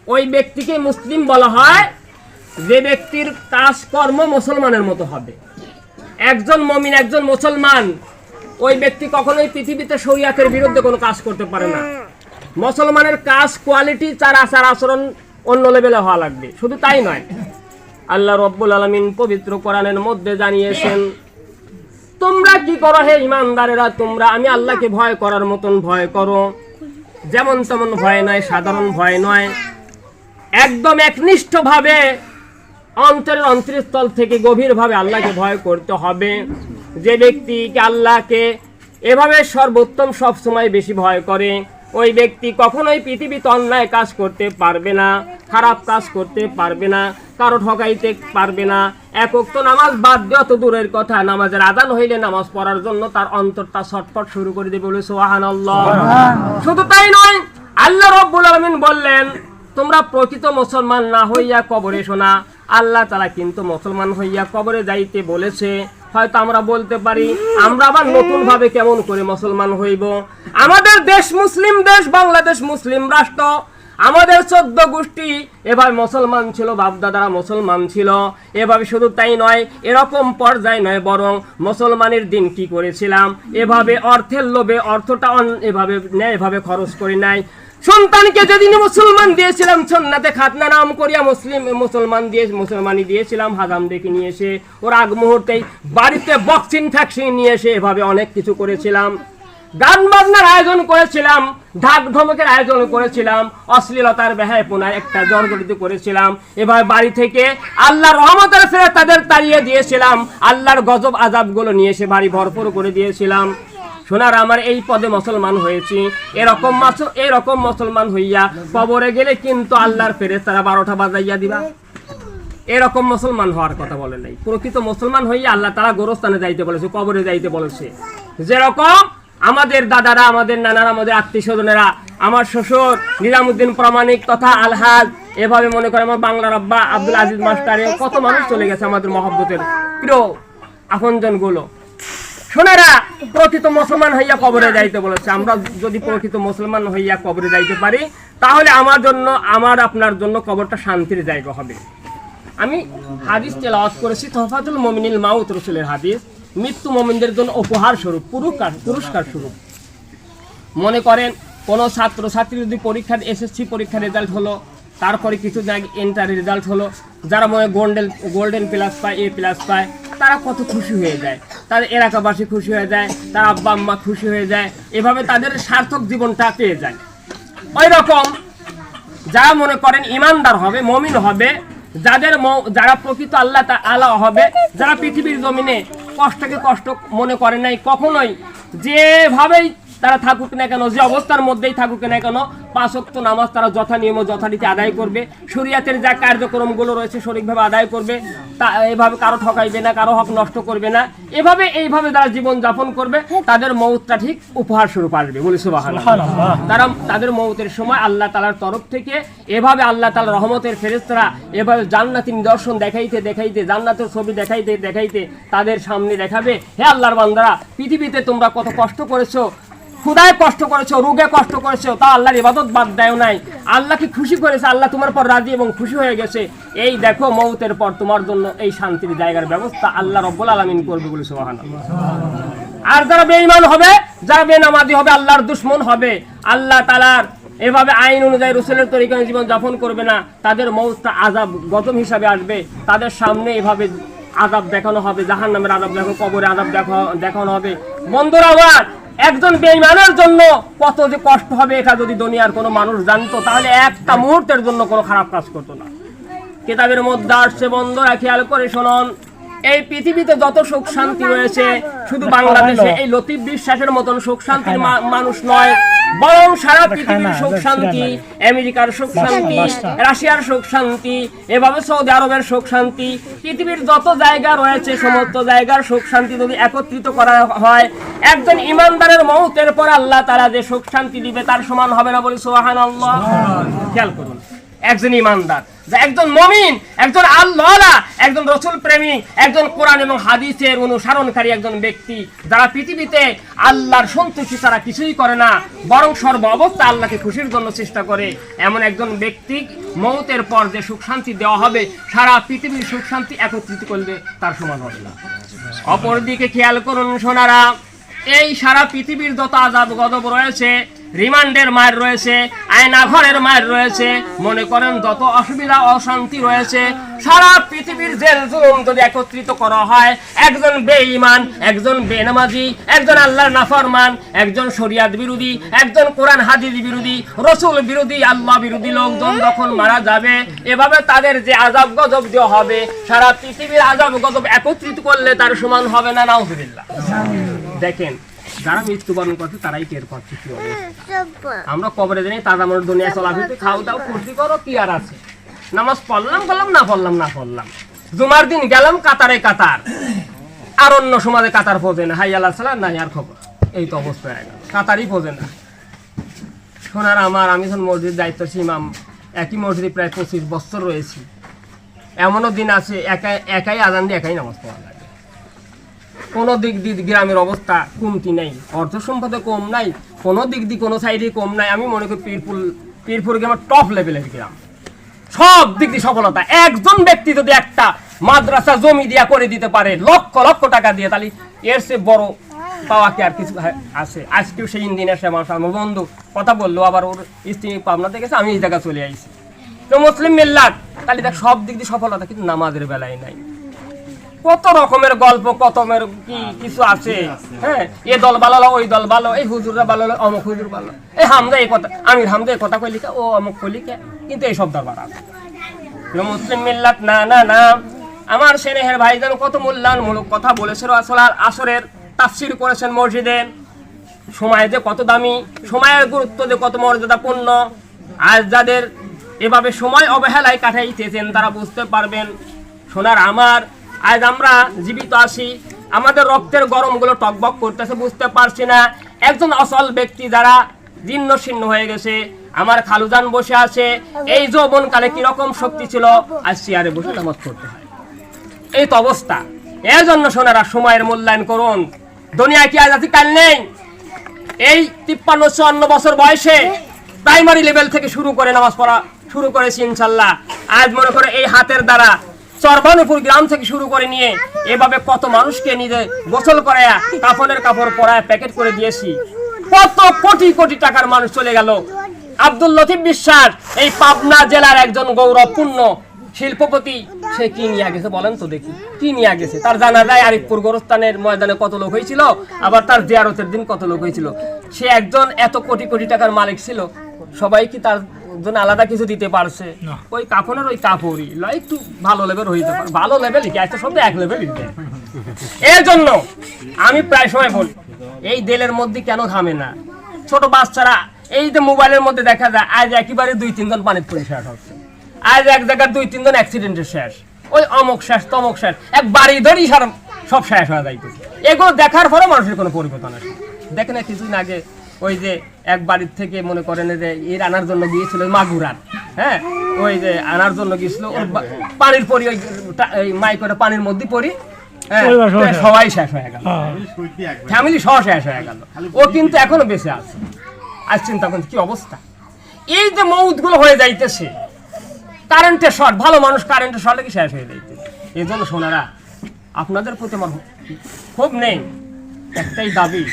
ওই ব্যক্তিকে মুসলিম বলা হয় যে ব্যক্তির কাজকর্ম মুসলমানের মতো হবে। একজন মুমিন, একজন মুসলমান, ওই ব্যক্তি কখনোই পৃথিবীতে শরিয়াতের বিরুদ্ধে কোনো কাজ করতে পারে না। মুসলমানের কাজ কোয়ালিটি, তার আচার আচরণ অন্য লেভেলে হওয়া লাগবে। শুধু তাই নয়, আল্লাহ রব্বুল আলামিন পবিত্র কোরআনের মধ্যে জানিয়েছেন, তোমরা কি করো হে ঈমানদারেরা, তোমরা আমি আল্লাহকে ভয় করার মতন ভয় করো। যেমন তেমন ভয় নয়, সাধারণ ভয় নয়, একদম একনিষ্ঠভাবে অন্তরের অন্তরস্থল থেকে গভীরভাবে আল্লাহকে ভয় করতে হবে। যে ব্যক্তিকে আল্লাহকে এভাবে সর্বোত্তম সবসময় বেশি ভয় করে, ওই ব্যক্তি কখনোই পৃথিবীতে অন্যায় কাজ করতে পারবে না, খারাপ কাজ করতে পারবে না, কারো ঠকাইতে পারবে না। এক ওয়াক্ত নামাজ বাদ দেওয়া তো দূরের কথা, নামাজের আযান হইলে নামাজ পড়ার জন্য তার অন্তরটা ছটফট শুরু করে দেবে, বলে সুবহানাল্লাহ। শুধু তাই নয়, আল্লাহ রাব্বুল আলামিন বললেন, তোমরা প্রকৃত মুসলমান না হইয়া কবরে শোনা। আল্লাহ তাআলা কিন্তু মুসলমান হইয়া কবরে যাইতে বলেছে। হয়তো আমরা বলতে পারি, আমরা আবার নতুন ভাবে কেমন করে মুসলমান হইব? আমাদের দেশ মুসলিম দেশ, বাংলাদেশ মুসলিম রাষ্ট্র, আমাদের 14 গোষ্ঠী এভাবে মুসলমান ছিল, বাপদাদারা মুসলমান ছিল। এভাবে শুধু তাই নয়, এরকম পর্যায়ে নয়, বরং মুসলমানের দিন কি করেছিলাম, এভাবে অর্থের লোভে অর্থটা এভাবে খরচ করি নাই। সন্তানকে যেদিন মুসলমান দিয়েছিলাম, সুন্নাতে খাতনা নাম করিয়া মুসলমানি দিয়েছিলাম, হাজাম ডেকে নিয়ে এসে ওর আগ মুহূর্তেই বাড়িতে বক্সিং ফ্যাক্সিং নিয়ে এসে এভাবে অনেক কিছু করেছিলাম। গান বাজনার আয়োজন করেছিলাম, ঢাক ঢমকের আয়োজন করেছিলাম, অশ্লীলতার বেহায়াপনার একটা জর্জরিত করেছিলাম। এভাবে বাড়ি থেকে আল্লাহর রহমতের ফেরেশতা তাদের তাড়িয়ে দিয়েছিলাম, আল্লাহর গজব আযাবগুলো নিয়ে এসে বাড়ি ভরপুর করে দিয়েছিলাম। সোনার আমার এই পদে মুসলমান হয়েছি, এরকম মুসলমান হইয়া কবরে গেলে কিন্তু আল্লাহর ফেরেশতারা 12টা বাজাইয়া দিবা, এরকম মুসলমান হওয়ার কথা বলে নাই। প্রকৃত মুসলমান হইয়া আল্লাহ তাআলা গোরস্থানে যাইতে বলেছে, কবরে যাইতে বলেছে। যেরকম আমাদের দাদারা, আমাদের নানারা, আমাদের আত্মীয় স্বজনেরা, আমার শ্বশুর নিজামুদ্দিন প্রামাণিক তথা আলহাজ, এভাবে মনে করে আমার বাংলার আব্বা আব্দুল আজিজ মাস্টারে, কত মানুষ চলে গেছে আমাদের মহব্বতের প্রিয় আপনজন গুলো। শোনারা, প্রকৃত মুসলমান হইয়া কবরে যাইতে বলেছে। আমরা যদি প্রকৃত মুসলমান হইয়া কবরে যাইতে পারি, তাহলে আমার জন্য, আমার আপনার জন্য কবরটা শান্তির জায়গা হবে। আমি হাদিস তেলাওয়াত করেছি, তোহফাতুল মুমিনিল মাউত, রাসূলের হাদিস, মৃত্যু মুমিনদের জন্য উপহার স্বরূপ, পুরস্কার স্বরূপ। মনে করেন কোনো ছাত্র ছাত্রী যদি পরীক্ষার এসএসসি পরীক্ষার রেজাল্ট হলো, তারপরে কিছু জায়গায় এন্টারের রেজাল্ট হলো, যারা মনে গোল্ডেন প্লাস পায়, এ প্লাস পায়, তারা কত খুশি হয়ে যায়, তাদের এলাকাবাসী খুশি হয়ে যায়, তার আব্বা আম্মা খুশি হয়ে যায়, এভাবে তাদের সার্থক জীবনটা পেয়ে যায়। ওই রকম যারা মনে করেন ইমানদার হবে, মুমিন হবে, যারা প্রকৃত আল্লাহ তাআলা হবে, যারা পৃথিবীর জমিনে কষ্টকে কষ্ট মনে করে নাই কখনোই, যেভাবেই তারা থাকুক না কেন, যে অবস্থার মধ্যেই থাকুক না কেন, 5 ওয়াক্ত নামাজ তারা যথানিয়ম যথারীতি আদায় করবে, শরীয়তের যা কার্যক্রমগুলো রয়েছে সঠিকভাবে আদায় করবে, তা এভাবে কারো ঠকাইবে না, কারো হক নষ্ট করবে না। এইভাবে যারা জীবন যাপন করবে, তাদের মউতটা ঠিক উপহার স্বরূপ আসবে, বলি সুবহানাল্লাহ। তাদের মউতের সময় আল্লাহ তাআলার তরফ থেকে এভাবে আল্লাহ তাআলার রহমতের ফেরেশতারা এভাবে জান্নাতের নিদর্শন দেখাইতে, জান্নাতের ছবি দেখাইতে তাদের সামনে দেখাবে, হে আল্লাহর বান্দারা, পৃথিবীতে তোমরা কত কষ্ট করেছো, ক্ষুধায় কষ্ট করেছো, রোগে কষ্ট করেছো, তা আল্লাহর ইবাদত বাদ দেও নাই, আল্লাহকে খুশি করেছে, আল্লাহ তোমার পর রাজি এবং খুশি হয়ে গেছে। এই দেখো, মউতের পর তোমার জন্য এই শান্তির জায়গার ব্যবস্থা আল্লাহ রাব্বুল আলামিন করবে, বলে সুবহানাল্লাহ। আর যারা বেঈমান হবে, যারা বেনামাজি হবে, আল্লাহর দুশমন হবে, আল্লাহ তাআলার এভাবে আইন অনুযায়ী রাসূলের তরিকায় জীবন যাপন করবে না, তাদের মউতটা আযাব গজব হিসাবে আসবে। তাদের সামনে এভাবে আযাব দেখানো হবে, জাহান্নামের আযাব দেখো, কবরে আযাব দেখানো হবে। বন্ধুরা আমার, একজন বেঈমানের জন্য কত যে কষ্ট হবে, এটা যদি দুনিয়ার কোনো মানুষ জানতো, তাহলে একটা মুহূর্তের জন্য কোনো খারাপ কাজ করতো না। কিতাবের মধ্যে আসছে, বন্ধুরা খেয়াল করে শুনুন, এই পৃথিবীতে যত সুখ শান্তি রয়েছে, শুধু বাংলাদেশে এই লতিফ বিশ্বাসের মতন সুখ শান্তির মানুষ নয়, বরং সারা পৃথিবীর সুখ শান্তি, আমেরিকার সুখ শান্তি, রাশিয়ার সুখ শান্তি, এভাবে সৌদি আরবের সুখ শান্তি, পৃথিবীর যত জায়গা রয়েছে সমস্ত জায়গার সুখ শান্তি যদি একত্রিত করা হয়, একজন ইমানদারের মউতের পর আল্লাহ তাআলা যে সুখ শান্তি দিবে তার সমান হবে না, বলি সুবহানাল্লাহ। খেয়াল করুন, একজন ইমানদার, একজন মুমিন, একজন আল্লাহওয়ালা, একজন রাসূল প্রেমী, একজন কোরআন এবং হাদিসের অনুসরণকারী একজন ব্যক্তি, যারা পৃথিবীতে আল্লাহর সন্তুষ্টি ছাড়া কিছুই করে না, বরং সর্ব অবস্থা আল্লাহকে খুশির জন্য চেষ্টা করে, এমন একজন ব্যক্তি মওতের পর যে সুখ শান্তি দেওয়া হবে, সারা পৃথিবীর সুখ শান্তি একত্রিত করলে তার সমান হবে না। অপরদিকে খেয়াল করুন সোনারা, এই সারা পৃথিবীর যত আযাব গজব রয়েছে, রিমান্ডের মার রয়েছে, আয়না ঘরের মার রয়েছে, মনে করেন যত অসুবিধা অশান্তি রয়েছে, সারা পৃথিবীর জেল জুলুম যদি একত্রিত করা হয়, একজন বেঈমান, একজন বেনামাজি, একজন আল্লাহর নাফরমান, একজন শরিয়াত বিরোধী, একজন কোরআন হাদিস বিরোধী, রাসূল বিরোধী, আল্লাহ বিরোধী লোকজন যখন মারা যাবে, এভাবে তাদের যে আযাব গজব দেওয়া হবে, সারা পৃথিবীর আযাব গজব একত্রিত করলে তার সমান হবে না। নাউযুবিল্লাহ। দেখেন, যারা মৃত্যুবরণ করছে তারাই টের পাচ্ছে কি অবস্থা। আমরা কবরে জানি তাজা মানুষ দুনিয়া চলাফিরতে খাও দাও ফুর্তি করো, কি আর আছে, নামাজ পড়লাম না পড়লাম, জুমার দিন গেলাম কাতারে কাতার, আর অন্য সমাজে কাতার পৌঁছে না, হাই আল্লাহ সালাম নাই আর খবর, এই তো অবস্থা হয়ে গেল, কাতারই পৌঁছে না। শোনার আমি যখন মসজিদ দায়িত্বশীল ইমাম, একই মসজিদে প্রায় 25 বছর রয়েছি, এমনও দিন আছে একাই আজান দিয়ে একাই নামাজ পড়া লাগে। কোনো দিক দিয়ে গ্রামের অবস্থা কমতি নেই, অর্থ সম্পদে কম নাই, কোনো দিক দিয়ে কোনো সাইডে কম নাই। আমি মনে করি পীরপুর গ্রামের টপ লেভেলের গ্রাম, সব দিক দিয়ে সফলতা। একজন ব্যক্তি যদি একটা মাদ্রাসা জমি দিয়া করে দিতে পারে লক্ষ লক্ষ টাকা দিয়ে, তাহলে এর চেয়ে বড় পাওয়া কি আর কিছু আছে? আজকেও সেই ইঞ্জিনিয়ার সে আমার বন্ধু কথা বললো, আবার ওর স্ত্রী পাবনা দেখেছে, আমি এই জায়গায় চলে আইছি। তো মুসলিম মিল্লাত, তাহলে দেখ সব দিক দিয়ে সফলতা, কিন্তু নামাজের বেলায় নাই। কত রকমের গল্প, কত কি কিছু আছে। হ্যাঁ, এ দল ভালো, ওই দল ভালো, এই হুজুররা ভালো, অমুক হুজুর ভালো, এই হামদা এই কথা, আমির হামদা এই কথা কই লিখা, ও অমুক কই লিখা, কিন্তু এই সব দরবার আছে। মুসলিম মিল্লাত না না না, আমার স্নেহের ভাইজান কত মূল্যায়নমূলক কথা বলেছিল। আসরের তাফসীর করেছেন মসজিদে, সময় যে কত দামি, সময়ের গুরুত্ব যে কত মর্যাদাপূর্ণ। আজ যাদের এভাবে সময় অবহেলায় কাটাইতেছেন তারা বুঝতে পারবেন। সোনার আমার, আজ আমরা জীবিত আছি, আমাদের রক্তের গরমগুলো টকবক করতেছে, বুঝতে পারছি না। একজন অসল ব্যক্তি যারা জীর্ণ শীর্ণ হয়ে গেছে, আমার খালুজান বসে আছে, এই যৌবনকালে কিরকম শক্তি ছিল, আজ চেয়ারে বসে নামাজ পড়তে হয়, এই তো অবস্থা। এর জন্য সোনারা সময়ের মূল্যায়ন করুন। দুনিয়ায় কি আজ আছে কাল নেই। এই 53-54 বছর বয়সে প্রাইমারি লেভেল থেকে শুরু করে নামাজ পড়া শুরু করেছি ইনশাল্লাহ। আজ মনে করে এই হাতের দ্বারা চরবানুপুর গ্রাম থেকে শুরু করে নিয়ে এভাবে কত মানুষকে নিজে গোসল করায়া কাফনের কাপড় পরায় প্যাকেট করে দিয়েছি। কত কোটি কোটি টাকার মানুষ চলে গেল। আব্দুল লতিফ বিশ্বাস এই পাবনা জেলার একজন গৌরবপূর্ণ শিল্পপতি, সে কি নিয়ে গেছে বলেন তো দেখি, কি নিয়ে গেছে? তার জানা যায় আরিফপুর গোরস্থানের ময়দানে কত লোক হয়েছিল, আবার তার জিয়ারতের দিন কত লোক হয়েছিল। সে একজন এত কোটি কোটি টাকার মালিক ছিল, সবাই কি তার জন্য আলাদা কিছু দিতে পারছে? ওই কাফনের ওই কাপড়ই একটু ভালো লেভেল হইতে পারে, ভালো লেভেল কি একটা শব্দ এক লেভেল। এর জন্য আমি প্রায় সময় বলি, এই দেলের মধ্যে কেন থামে না? ছোট বাচ্চারা এই যে মোবাইলের মধ্যে দেখা যায়, আজ একেবারে 2-3 জন পানির পরে শেষ হচ্ছে, আজ এক জায়গায় 2-3 জন অ্যাক্সিডেন্টের শেষ, ওই অমুক শেষ তমুক শেষ, এক বাড়ি ধরেই সব শেষ হয়ে যাইতেছে। এগুলো দেখার পরে মানুষের কোনো পরিবর্তন আসে। দেখেন না কিছুদিন আগে ওই যে এক বাড়ির থেকে মনে করেন যে এর আনার জন্য গিয়েছিল মাগুরার, হ্যাঁ, ওই যে আনার জন্য গিয়েছিল, ওর পানির পরি ওই মাইকটা পানির মধ্যে পড়ি, সবাই শেষ হয়ে গেল, ফ্যামিলি সহ শেষ হয়ে গেল। ও কিন্তু এখনো বেঁচে আছে। আজ চিন্তা করুন কি অবস্থা। এই যে মৌতগুলো হয়ে যাইতেছে, কারেন্টের শর্ট, ভালো মানুষ কারেন্টের শর্টে কি শেষ হয়ে যাইতেছে। এই জন্য সোনারা, আপনাদের প্রতি আমার ক্ষোভ নেই, একটাই দাবি,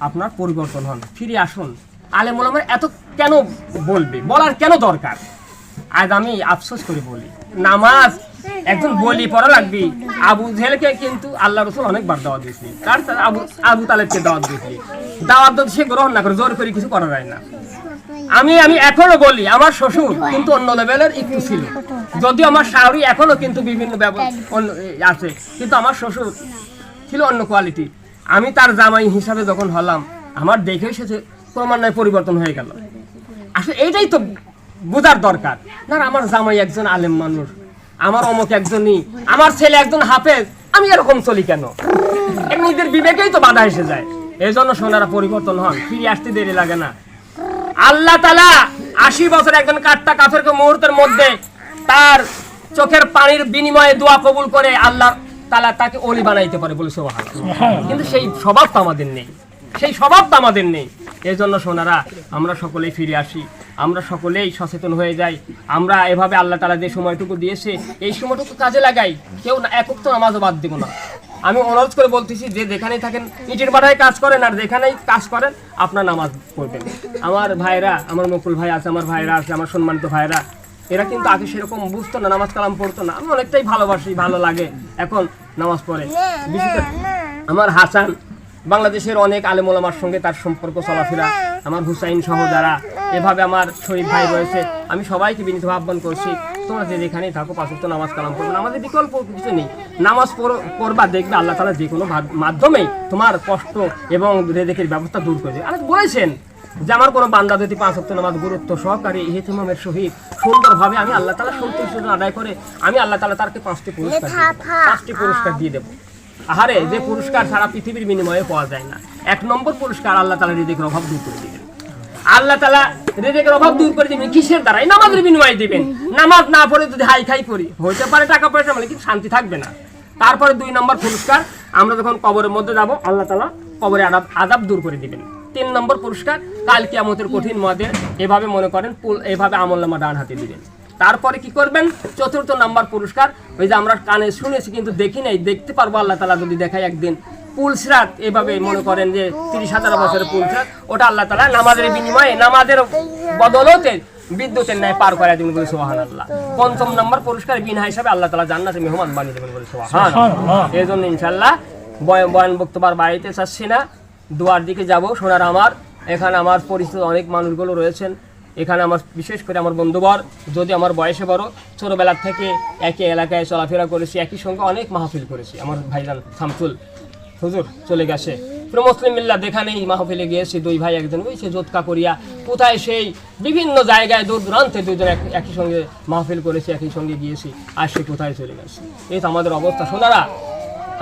আপনার পরিবর্তন হন, ফিরে আসুন। আলেম ওলামার এত কেন বলবে, বলার কেন দরকার? আজ আমি আফসোস করে বলি, নামাজ একজন বলি পড়া লাগবে। আবু জেহেলকে কিন্তু আল্লাহ রসুল অনেকবার দাওয়াত দিয়েছে, তার আবু তালেবকে দাওয়াত দিয়েছে, দাওয়াত যদি সে গ্রহণ না করে জোর করে কিছু করা যায় না। আমি এখনো বলি, আমার শ্বশুর কিন্তু অন্য লেভেলের একটু ছিল, যদিও আমার শাহরি এখনো কিন্তু বিভিন্ন আছে, কিন্তু আমার শ্বশুর ছিল অন্য কোয়ালিটি। আমি তার জামাই হিসাবে যখন হলাম, আমার দেখে এসেছে ক্রমান্বয়ে পরিবর্তন হয়ে গেল। আসলে এইটাই তো বোঝার দরকার না, আমার জামাই একজন আলেম মানুষ, আমার অমুক একজনই, আমার ছেলে একজন হাফেজ, আমি এরকম চলি কেন? নিজের বিবেকেই তো বাধা এসে যায়। এই জন্য সোনারা পরিবর্তন হন, ফিরে আসতে দেরি লাগে না। আল্লাহ তাআলা 80 বছর একজন কাট্টা কাফেরকে মুহূর্তের চোখের পানির বিনিময়ে দোয়া কবুল করে আল্লাহ তাআলা তাকে ওলি বানাইতে পারে বলে সুবহানাল্লাহ। কিন্তু সেই স্বভাব তো আমাদের নেই, সেই স্বভাব তো আমাদের নেই। এই জন্য সোনারা আমরা সকলেই ফিরে আসি, আমরা সকলেই সচেতন হয়ে যাই। আমরা এভাবে আল্লাহ তাআলা যে সময়টুকু দিয়েছে এই সময়টুকু কাজে লাগাই। কেউ না একক তো নামাজও বাদ দিব না। আমি অনুরোধ করে বলতেছি যে যেখানেই থাকেন ইটের বাড়ায় কাজ করেন আর যেখানেই কাজ করেন আপনার নামাজ পড়বেন। আমার ভাইরা, আমার মুকুল ভাই আছে, আমার ভাইরা আছে, আমার সম্মানিত ভাইরা, এরা কিন্তু আগে সেরকম বুঝতো না, নামাজ কালাম পড়তো না। আমি অনেকটাই ভালোবাসি, ভালো লাগে, এখন নামাজ পড়ে। বিশেষ করে আমার হাসান, বাংলাদেশের অনেক আলেম ওলামার সঙ্গে তার সম্পর্ক চলাফেরা, আমার হুসাইন সহ যারা এভাবে আমার শরীফ ভাই রয়েছে, আমি সবাইকে বিনীত আহ্বান করছি তোমরা যে যেখানেই থাকো 5 ওয়াক্ত নামাজ কালাম করবে। আমাদের বিকল্প কিছু নেই, নামাজ পড়বা, দেখবে আল্লাহ তাআলা যে কোনো মাধ্যমেই তোমার কষ্ট এবং রিজিকের ব্যবস্থা দূর করে দেবে। আল্লাহ বলেছেন যে আমার কোনো বান্দা যদি 5 ওয়াক্ত নামাজ গুরুত্ব সহকারে ইহতিমামের সহিত সুন্দরভাবে আমি আল্লাহ তাআলা সন্তুষ্ট আদায় করে আমি আল্লাহ তাআলা তাকে 5টি পুরস্কার দিয়ে দেবো। আহারে, যে পুরস্কার সারা পৃথিবীর বিনিময়ে পাওয়া যায় না। 1 নম্বর পুরস্কার আল্লাহ তাআলা রিজিকের অভাব দূর করে দিবেন। আল্লাহ তাআলা রিজিকের অভাব দূর করে দিবেন কিসের দ্বারা? নামাজের বিনিময়ে দিবেন। নামাজ না পড়ে যদি হাই খাই করি, হইতে পারে টাকা পয়সা মানে কিন্তু শান্তি থাকবে না। তারপরে 2 নম্বর পুরস্কার, আমরা যখন কবরের মধ্যে যাব আল্লাহ তাআলা কবরে আযাব দূর করে দিবেন। 3 নম্বর পুরস্কার, কাল কিয়ামতের কঠিন মধ্যে এভাবে মনে করেন এভাবে আমলনামা ডান হাতে দিবেন। তারপরে কি করবেন? 4র্থ নাম্বার পুরস্কার, ওই যে আমরা কানে শুনেছি কিন্তু দেখি নাই, দেখতে পারবো আল্লাহ তাআলা যদি দেখায় একদিন, পুলসিরাত, এভাবে মনে করেন যে 30,000 বছরের পুলসিরাত, ওটা আল্লাহ তাআলা নামাজের বিনিময়ে, নামাজের বদলতে বিদ্যুতের ন্যায় পার করে দিবেন বলে সুবহানাল্লাহ। 5ম নাম্বার পুরস্কার, বিনা হিসাবে আল্লাহ তাআলা জান্নাতে মেহমান বানিয়ে দেবেন বলে সুবহানাল্লাহ। এই জন্য ইনশাআল্লাহ বয়ান বক্তব্য বাড়িতে চাচ্ছি না, দুয়ার দিকে যাব। সোনার আমার, এখানে আমার পরিচিত অনেক মানুষগুলো রয়েছেন, এখানে আমার বিশেষ করে আমার বন্ধুবর, যদি আমার বয়সে বড়, ছোটবেলার থেকে একই এলাকায় চলাফেরা করেছি, একই সঙ্গে অনেক মাহফিল করেছি। আমার ভাইজান শামসুল হুজুর চলে গেছে, পুরো মুসলিম মিল্লাত দেখানেই মাহফিলে গিয়েছি, 2 ভাই, একজন ওই সে জোৎকা করিয়া কোথায় সেই বিভিন্ন জায়গায় দূর দূরান্তে দুজন একই সঙ্গে মাহফিল করেছি, একই সঙ্গে গিয়েছি, আর সে কোথায় চলে গেছে। এই তো আমাদের অবস্থা। সোনারা,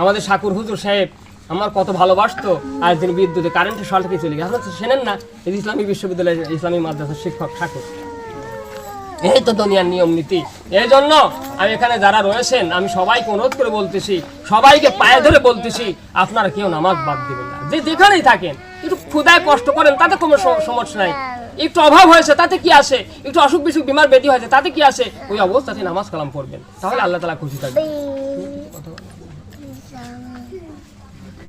আমাদের শাকুর হুজুর সাহেব আমার কত ভালোবাসতো, আর তিনি বিদ্যুতে কারেন্টের শর্ট থেকে চলে গেছে। আপনারা শোনেন না, এই ইসলামী বিশ্ববিদ্যালয়ের ইসলামী মাদ্রাসার শিক্ষক ঠাকুর। এই তো দুনিয়ার নিয়ম নীতি। এই জন্য আমি এখানে যারা রয়েছেন আমি সবাইকে অনুরোধ করে বলতেছি, সবাইকে পায়ে ধরে বলতেছি, আপনারা কেউ নামাজ বাদ দিবেন না। যে যেখানেই থাকেন, একটু ক্ষুধায় কষ্ট করেন তাতে কোনো সমস্যা নাই, একটু অভাব হয়েছে তাতে কি আসে, একটু অসুখ বিসুখ বিমার বেটি হয়েছে তাতে কি আসে, ওই অবস্থাতে নামাজ কালাম করবেন, তাহলে আল্লাহ তাআলা খুশি থাকবেন।